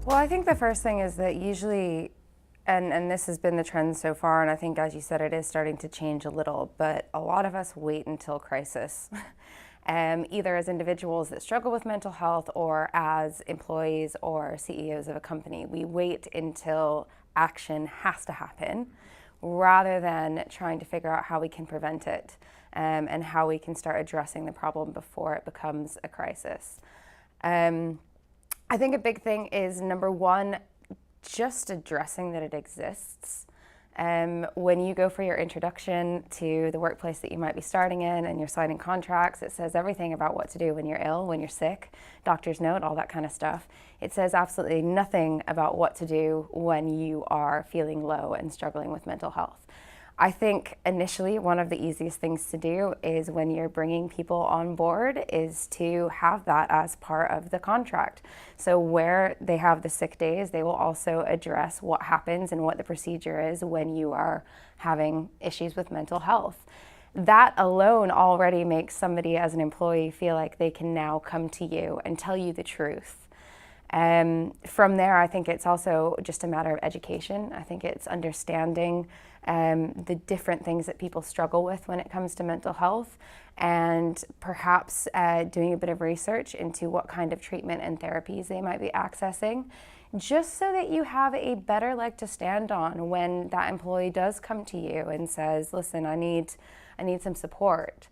Well, I think the first thing is that usually, and this has been the trend so far, and I think, as you said, it is starting to change a little, but a lot of us wait until crisis. Either as individuals that struggle with mental health or as employees or CEOs of a company. We wait until action has to happen rather than trying to figure out how we can prevent it, and how we can start addressing the problem before it becomes a crisis. I think a big thing is, number one, just addressing that it exists. When you go for your introduction to the workplace that you might be starting in and you're signing contracts, it says everything about what to do when you're ill, when you're sick, doctor's note, all that kind of stuff. It says absolutely nothing about what to do when you are feeling low and struggling with mental health. I think initially one of the easiest things to do is, when you're bringing people on board, is to have that as part of the contract. So where they have the sick days, they will also address what happens and what the procedure is when you are having issues with mental health. That alone already makes somebody as an employee feel like they can now come to you and tell you the truth. From there, I think it's also just a matter of education. I think it's understanding the different things that people struggle with when it comes to mental health, and perhaps doing a bit of research into what kind of treatment and therapies they might be accessing, just so that you have a better leg to stand on when that employee does come to you and says, listen, I need some support.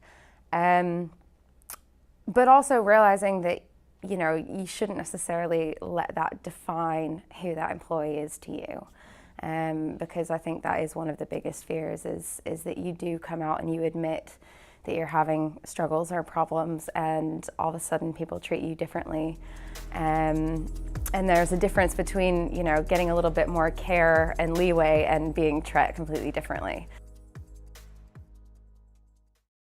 But also realizing that, you know, you shouldn't necessarily let that define who that employee is to you. Because I think that is one of the biggest fears, is that you do come out and you admit that you're having struggles or problems, and all of a sudden people treat you differently. And there's a difference between, you know, getting a little bit more care and leeway and being treated completely differently.